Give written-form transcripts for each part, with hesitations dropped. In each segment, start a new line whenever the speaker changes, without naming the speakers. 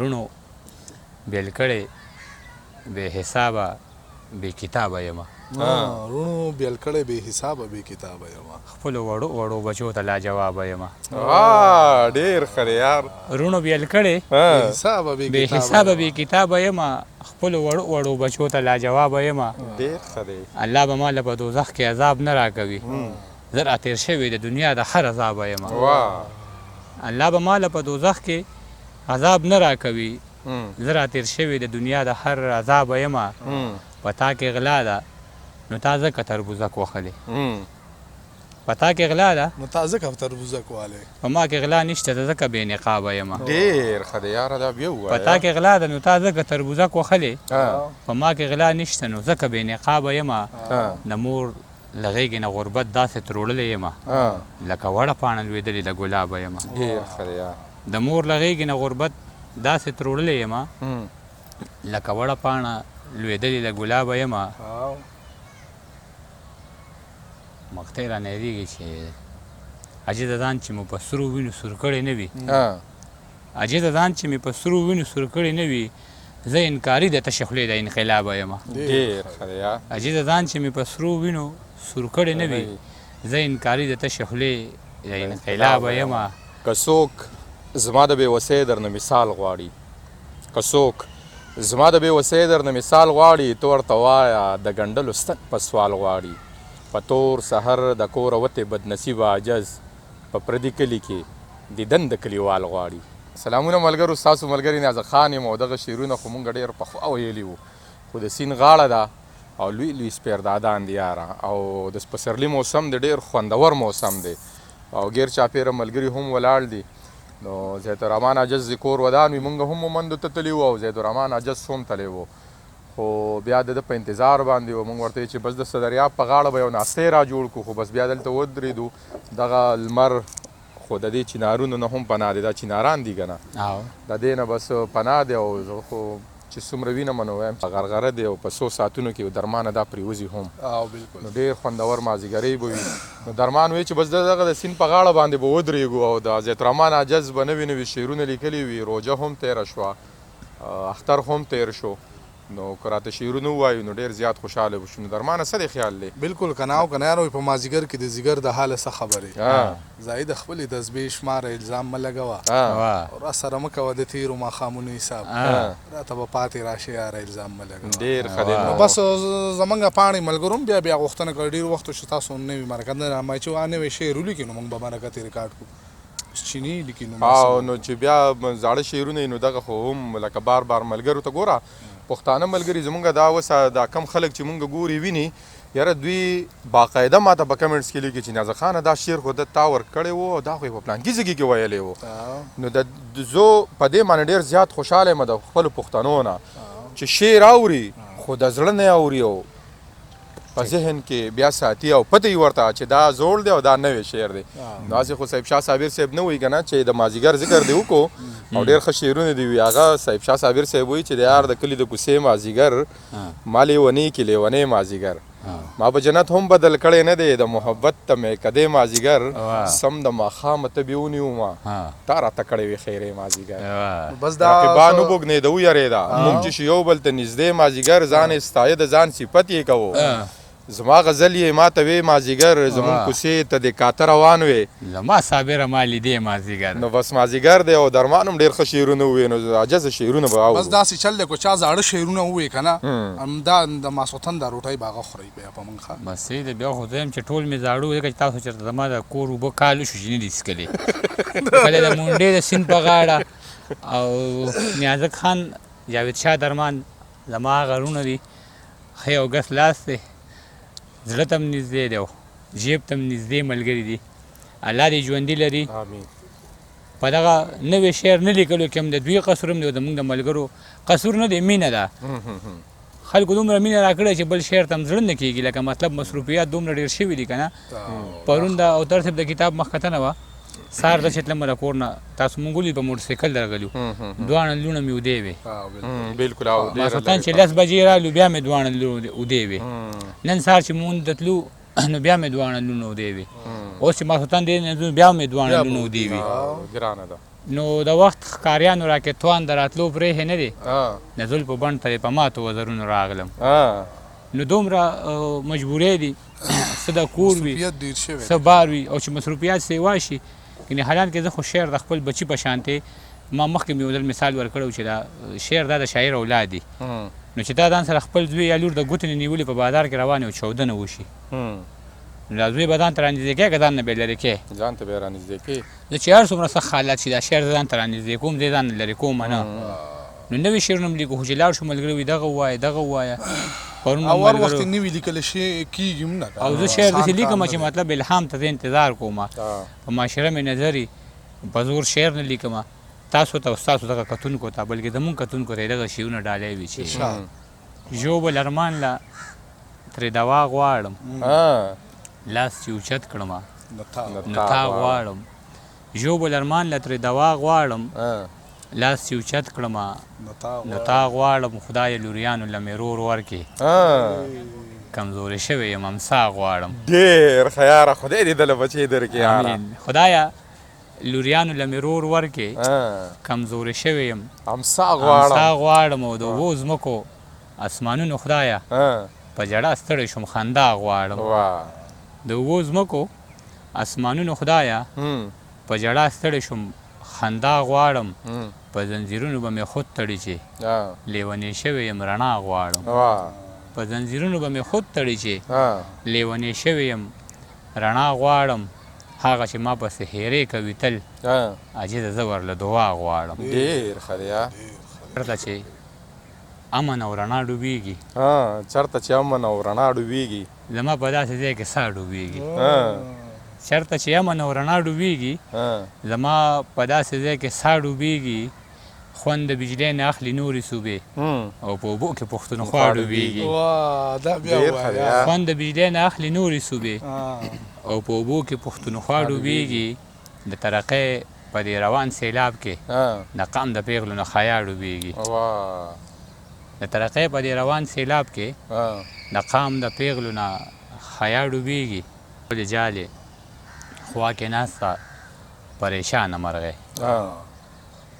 رونو بیل کړی بې حسابه بې کتابه یمه
رونو بیل کړی بې حسابه بې کتابه یمه
خپلو وړو وړو بچو ته لاجوابه یمه
ډېر ښه دی یار
رونو بیل کړی بې حسابه بې کتابه یمه خپلو وړو وړو بچو ته لاجوابه یمه
ډېر ښه دی
الله به ما له په دوزخ کې عذاب نه راکوي زه راتېر شوی د دنیا د هر عذابه یمه الله به ما له په دوزخ کې عذاب نه راکوي زه راتېر شوی د دنیا د هر عذابه یمه په تا کې غلا ده نو تا ځکه تربوزک وخلې په تا کې غلا ده
نو تا ځکه تربوزک والی
په ما کې غلا نشته زه ځکه بې نقابه یمه
ډېر ښه دی یاره دا بیا ووایه
په تا کې غلا ده نو تا ځکه تربوزک وخلې په ما کې غلا نشته نو ځکه بې نقابه یمه د مور له غېږې نه غربت داسې تروړلی یمه لکه وړه پاڼه لوېدلې د ګلابه یمه
ډېر ښه دی یار
د مور له غېږې نه غربت داسې تروړلی یمه لکه وړه پاڼه لوېدلې د ګلابه یمه مقطع رانه یادېږي چې عجیزه ځان چې مو په سرو وینو سور کړی نه وي عجیزه ځان چې مې په سرو وینو سور کړی نه وي زه انکاري د تشې خولې د انقلابه یمه
ډېر ښه دی یار
عجیزه ځان چې مې په سرو وینو سور کړی نه وي زه انکاري د تشې خولې د انقلابه یمه
که څوک زما د بېوسۍ درنه مثال غواړي که څوک زما د بېوسۍ درنه مثال غواړي ته ورته وایه د ګنډلو ستن په سوال غواړي په تور سحر د کوره وتې بدنصیبه عجز په پردي کلي کې دیدن د کلیوال غواړي سلامونه ملګرو ستاسو ملګري نیازه خان یم او دغه شعرونه خو مونږ ډېر پخوا ویلي وو خو د سیند غاړه ده او لوی لوی سپیردادان دي یاره او د پسرلي موسم د ډېر خوندور موسم دی او غیر چاپېره ملګري هم ولاړ دي نو زید الرحمن عجز د کور ودان وي مونږ هم مومندو ته تللي وو او زید الرحمن عجز هم تللی وو خو بیا د ده په انتظار باندې وو مونږ ورته چې بس د دریاب په غاړه به یو ناستې را جوړ کړو خو بس بیا دلته ودرېدو دغه لمر خو د دې چنارونو نه هم پناه دی دا چناران دي که نه د دې نه بس پناه دی او زه خو چې څومره وینم نو وایم غرغره دی او په څو ساعتونو کې درمانه دا پرېوځي هم نو ډېر خوندور مازدیګرۍ به وي نو درمان وایي چې بس دغه د سیند په غاړه باندې به ودرېږو او د زید الرحمن عجز به نوي نوي شعرونه لیکلي وي روژه هم تېره شوه اختر هم تېر شو نو که راته شعرونه ووایو نو ډېر زیات خوشحاله به شو نو درمانه څه دی خیال دی
بلکل که نه او که نه یاره په مازدیګر کې د ځیګر د حاله څه خبرې ځایي د خپلې تسبیح شماره الزام مه لګوه او را سره مه کوه د تېرو ماښامونو حساب راته به پاتې راشي یاره الزام مه لګوه
ډېر ښه دی
نو بس زمونږ پاڼې ملګرو هم بیا غوښتنه کوي ډېر وخت چې تاسو نوي مرکه نه رامایي چې نوی شعر ولیکي نو موږ به مرکه ترې ریکارډ کړو چینی لیکي نو
نو چې بیا زاړه شعرونه نو دغه خو هم لکه بار بار ملګرو ته ګوره پښتانه ملګري زمونږ دا اوس دا کم خلک چې مونږ ګوري ویني یاره دوی باقاعده ماته په کمنټس کې لیکي چې نیازه خانه دا شعر خو د تا ورکړی و او دا خو یې په پلانکي ځای کې ویلی و نو زه په دې باندې ډېر زیات خوشحاله یم د خپلو پښتنو نه چې شعر اوري خو د زړه نه اوري او په ذهن کې بیا ساتي او پته یې ورته چې دا زوړ دی او دا نوی شعر دی نو هسې خو صاحب شاه صابر صاحب نه وایي که نه چې د مازدیګر ذکر دی وکړو او ډېر ښه شعرونه دي وي هغه صاحب شاه صابر صاحب وایي چې د یار د کلي د کوڅې مازدیګر ما لیونۍ کې لیونی مازدیګر ما به جنت هم بدل کړی نه دی د محبت ته مې کدی مازدیګر سم د ماښامه ته بې ونیومه تا راته کړی وي خیرې مازدیګر رقیبان وبوږنېده ویرېده موږ چې شو یو بل ته نږدې مازدیګر ځان یې ستایه د ځان صفت یې کوو زما غزل یې ما ته وې مازدیګر زمونږ کوڅې ته د کاته روان وې
زما صابره ما لیدې مازدیګر
نو بس مازدیګر دی او درمان هم ډېر ښه شعرونه ووایي نو عجزه شعرونه به
بس داسې چل دی که چا زاړه شعرونه ووایي که نه همدا د ماسخوتن دا روټۍ به هغه خورئ بیا په موږ ښه
بس صحیح دی بیا خو زه یم چې ټول مې زاړه وو ځکه چې تاسو چېرته زما د کور اوبه کال وشو چې نه دي څښلې کله د مونډې د سیند په غاړه او نیازک خان جاوید شاه درمان زما هغه غرونه دي ښه یو ګس لاس دی زړه ته هم نږدې دی جیب ته هم نږدې ملګري دي الله دې ژوندي لري په دغه نوی شعر نه لیکلو کې هم د دوی قصور هم دی او زموږ د ملګرو قصور نه دی مینه ده خلکو دومره مینه راکړې چې بل شعر ته هم زړه نه کېږي لکه مطلب مصروفیات دومره ډېر شوي دي که نه پرون د اوتر صاحب د کتاب مخکتنه وه سهار داسې تلم د کور نه تاسو مونږ ولید په موټرسایکل درغلي دواړه لوڼه مې ودې وې ماخوتن چې 10 بجې رالو بیا مې دواړه ودې وې نن سهار چې مونږ ته تلو نو بیا مې دواړه لوڼه ودې وې اوس چې ماخوتن دی بیا مې دواړه لوڼه ودې وې نو د وخت ښکاریانو راکې توان د راتلو پرېښې نه دی د زلفو بڼ ته یې په ماتو وزرونو راغلم نو دومره مجبورۍ دي څه د کور وي څه بار وي او چې مصروفیات سیوا شي یعنې حالان کې زه خو شعر د خپل بچي په شانتې ما مخکې مې یو ځل مثال ورکړی و چې دا شعر دا د شاعر اولاد دي نو چې دا ځان سره خپل زوی یا لور د ګوتې نه نیولې په بازار کې روان او چاودنه وشي نو دا زوی به ځان ته رانږدې کوې که ځان نه به یې لرې کوې
ځان ته به یې رانږدې کوې
زه چې هر څومره سخت حالات شي دا شعر زه ځان ته رانږدې کوم زه یې ځان نه لرې کوم نه نو نوي شعرونه م لیکو خو چې لاړ شو ملګري وي دغه ووایه دغه ووایه
او هر وخت نوي لیکل شي کېږي هم نه
او زه شعر داسې لیکم چې مطلب الهام ته زه انتظار کوم په معاشره مې نظري په زور شعر نه لیکم تاسو ته او ستاسو دغه کتونکو ته بلکې زمونږ کتونکو ته یې دغه شعرونه ډالۍ وي چې ژوبل ارمان له ترې دوا غواړم لاس چې اوچت کړمه نو تا غواړم ژوبل ارمان له ترې دوا غواړم لاس چې اوچت کړمه نو تا غواړم خدای لوریانو له مې رور ورکې کمزورې شوی یم امسا غواړم
ډېر ښه یاره خدای دې دله بچی درکړي
امین خدایه لوریانو له مې رور ورکې کمزورې شوی یم
امسا
غواړم او د اوبو ځمکو اسمانونو خدایه په جړا ستړی شوم خندا غواړم د اوبو ځمکو اسمانونو خدایه په جړا ستړی شوم خندا غواړم په زنځیرونو به مې خود تړي چې لیونی شوی یم رڼا غواړم په زنځیرونو به مې خود تړي چې لیونی شوی یم رڼا غواړم هغه چې ما پسې هیرې کوي تل عاجزه زه ورله دعا غواړم
ډېر ښه دی
چېرته چې امن او رڼا ډوبېږي
چېرته چې امن او رڼا ډوبېږي
زما په داسې ځای کې ساه ډوبېږي چېرته چې امن او رڼا ډوبېږي زما په داسې ځای کې ساه ډوبېږي خوند د بجلۍ نه اخلي نورې صوبې او په اوبو کې پښتونخوا ډوبېږي خوند د بجلۍ نه اخلي نورې صوبې او په اوبو کې پښتونخوا ډوبېږي د ترقۍ په دې روان سیلاب کې نقام د پیغلو نه خیا ډوبېږي د ترقۍ په دې روان سیلاب کې نقام د پیغلو نه خیا ډوبېږي خپلې جالې خوا کې ناسته پریشانه مرغۍ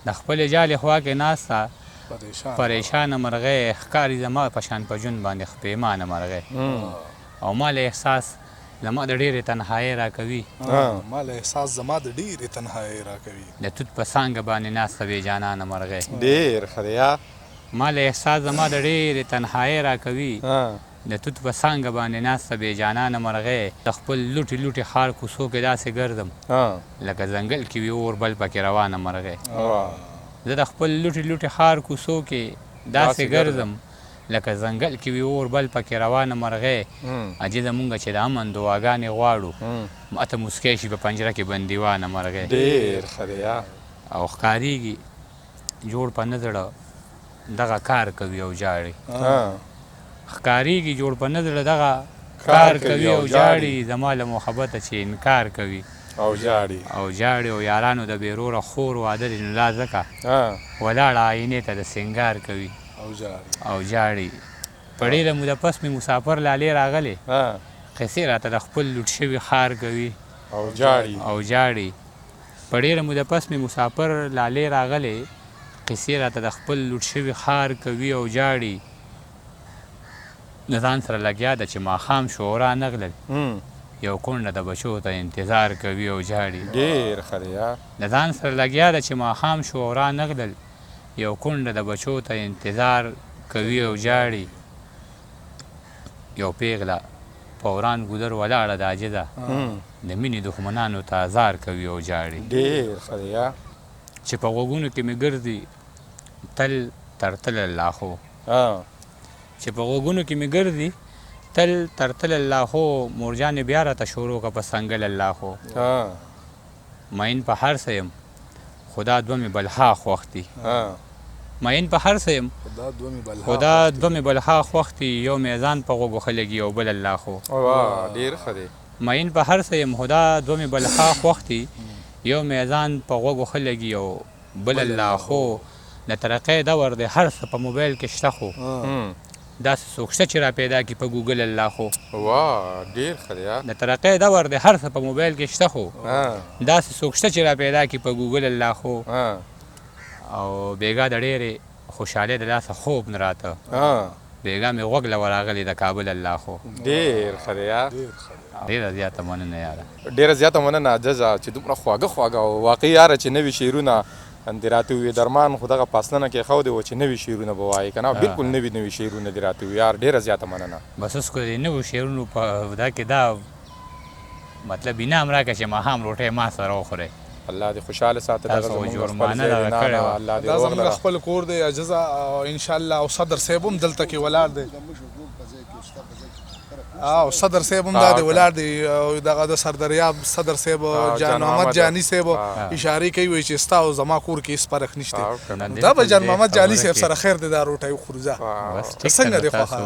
د خپلې جالې خوا کې ناسته پریشانه مرغۍ ښکاري زما په شان په ژوند باندې پښیمانه مرغۍ او ما له احساس زما د ډېرې تنهایۍ راکوي د توت په څانګه باندې ناسته بې جانانه مرغۍ
ډېر ښه دی
ما له احساس زما د ډېرې تنهایۍ راکوي د توت په څانګه باندې ناسته بې جانانه مرغۍ د خپل لوټې لوټې ښار کوڅو کې داسې ګرځم لکه ځنګل کې وي اور بل پکې روانه مرغۍ زه د خپل لوټې لوټې ښار کوڅو کې داسې ګرځم لکه ځنګل کې وي اور بل پکې روانه مرغۍ عجیزه مونږ چې د امن دعاګانې غواړو ماته مسکی شي په پنجره کې بندیوانه مرغۍ
ډېر ښه دی
او ښکارېږي جوړ په نه زړه دغه کار کوي او جاړي ښکارېږي جوړ په نه زړه دغه کار کوي او جاړي زما له محبته چې انکار کوي
او جاړي
او یارانو د بېروره خور واده دی نو لا ځکه ولاړه آینې ته د سینګار کوي او جاړي په ډېره موده پس مې مسافر لالې راغلې قصې راته د خپل لوټ شوي ښار کوي او جاړي په ډېره موده پس مې مسافر لالې راغلې قصې راته د خپل لوټ شوي ښار کوي او جاړي د ځان سره لګیا ده چې ماښام شو او را نغلل یو کونډه د بچو ته انتظار کوي او جاړي
ډېر ښه دی
د ځان سره لګیا ده چې ماښام شو او را نغلل یو کونډه د بچو ته انتظار کوي او جاړي یو پیغله په وران ګودر ولاړه د عاجزه د مینې دښمنانو ته ازار کوي او جاړي
ډېر ښه دی
چې په غوږونو کې مې ګرځي تل تر تل اللهو چې په غوږونو کې مې ګرځي تل تر تل اللهو مورجانې بیا راته شروع که په سنګل اللهو مین په هر څه یم خدا دوه مې بلها خوښ دي مین په هر څه یم خدا دوه مې بلها خوښ دي یو مې ځان په غوږو ښه لګي او بل اللهو
ډېر ښه دی
مین په هر څه یم خدا دوه مې بلها خوښ دي یو مې ځان په غوږو ښه لګي او بل اللهو د ترقۍ دور دی هر څه په موبایل کې شته خو داسې څوک شته چې را پیدا کړي په ګوګل الله خو
واه ډېر ښه دی یار.
د ترقۍ دور دی هر څه په موبایل کې شته خو داسې څوک شته چې را پیدا کړي په ګوګل الله خو او بیګا د ډېرې خوشحالۍ د لاسه خوب نه راته بیګا مې غوږ له ورغلی د کابل الله خو
ډېر ښه دی یار.
ډېره زیاته مننه یاره.
ډېره زیاته مننه عجزه چې دومره خواږه خواږه او واقعي یاره چې نوي شعرونه دې راته وویې درمان خو دغه فاصله کې ښودی و چې نوي شعرونه به وایې که نه بلکل نوي شعرونه دې راته وویې یار ډېره زیاته مننه.
بس اوس کو د نوو شعرونو په دا کې دا مطلب انعام راکړه چې ماښام روټۍ ما سره وخورئ.
الله دې خوشحاله ساته دغه زموږ
جرمانه دغه کړې وه.
الله دې
دا
روغ
زموږ
لره.
خپل کور دی عجزه او انشاءالله او صدر صاحب هم دلته کې ولاړ دی او صدر صاحب هم دا دی ولاړ دی او دغه د سردریاب صدر صاحب جان محمد جانی صاحب اشاره کوي وایي چې ستا او زما کور کې هېڅ فرق نشته دا به جان محمد جانی صاحب سره خیر دی دا روټۍ وخورو ځه څنګه دی خوښه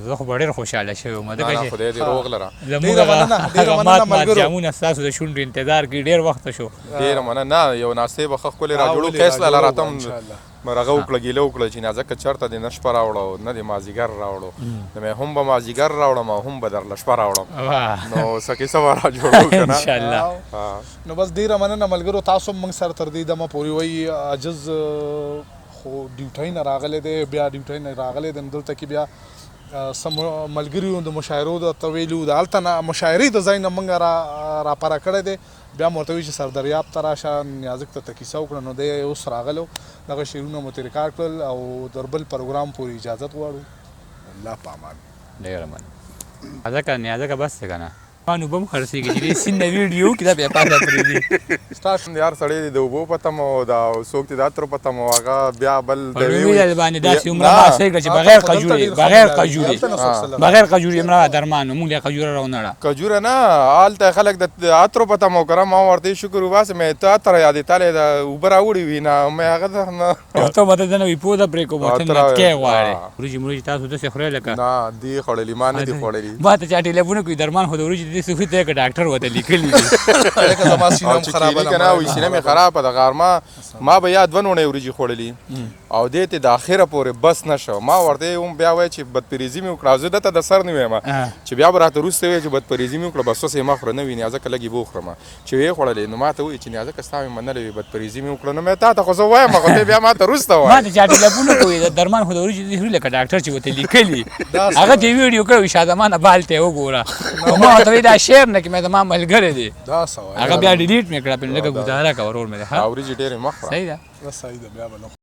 زه خو به ډېر خوشحاله شوی وم ځکه چې
خدای دې روغ لره.
زموږ هغه مات جامونه ستاسو د شونډو انتظار کوي ډېر وخته شو.
ډېره مننه یو ناستې به ښه ښکلې را جوړو فیصله لره ته هم مرغه وکړه ګیله وکړه چې نازکه چېرته دې نه شپه راوړه نه دې مازدیګر راوړو نو مې هم به مازدیګر راوړم او هم به درله شپه راوړم نو څه کیسه به را جوړو که نه
انشاءالله.
نو بس ډېره مننه ملګرو تاسو هم موږ سره تر دې دمه پورې وایي عجز خو ډیوټۍ نه راغلی دی بیا ډیوټۍ نه راغلی دی نو دلته کې بیا څه ملګري د مشاعرو د ته ویلي د هلته نه مشاعرې د ځای نه موږ راپاره کړی دی بیا مې ورته وایي چې سردریاب ته راشه نیازک ته کیسه وکړه نو دی اوس راغلی دغه شعرونه مو ترې ریکارډ کړل او در بل پروګرام پورې اجازت غواړو. الله په امان.
ډېره مننه. ځکه نیازکه بس دی که نه نو به هم خرڅېږي چې دې سین نه ویډیو کړي دا بیا پاته پرېږدي.
ستاسو یار سړی دی د اوبو په تمه او دا څوک دی د عطرو په تمه او هغه بیا بل
په لومړي ځل باندې داسې عمره باسۍ کړه چې بغیر قجورې عمره درمان موږ یې قجوره راونړه
کجوره نه هلته خلک د عطرو په تمه وکړه ما ورته شکر وباسم مې ته عطر یادې تالی د اوبه راوړي وي نه مې هغه نه
ته به ته نه وي پوه ده پرې کوم ورته نتکۍ غواړې وریجې مرجې تاسو داسې خورئ لکه
نه دي خوړلي ما نه دي خوړلي
ما ته چا ټیلیفون کوي درمان خو د وریجې دې سوفي ته که ډاکټر ورته لیکلي دي
زما سینه هم خرابه ده
که نه وي سینه مې خرابه ده غرمه ما به یا 2 نوڼې وریجې خوړلي او دې ته د اخره پورې بس نه شو ما ورته هم بیا وایي چې بدپریزي مې وکړه او زه دته د سر نه ویم چې بیا به راته وروسته وایي چې بدپریزي مې وکړه بس اوس یې مه خوره نه وي نیازکه لږ یې به وخورم چې ویې خوړلې نو ما ته وایي چې نیازکه ستا مې منلې وي بدپریزي مې وکړه نو مې تا ته خو زه وایم خو ته بیا ما ته وروسته وایې
ما ته چا ټیلیفون کوي د درمان خو د وریجې دې خوري لکه ډاکټر چې ورته لیکلي هغه ته یې ویډیو کړی شاه زمان بال ته یې وګوره نو ما ورته وایي دا شعر نه کې مې زما ملګری دی هغه بیا ډیلیټ مې کړه په لږه ګزاره کوه ورور مې دی
وریجې ډېرې مه خوره
صحیح ده
صحیح ده بیا به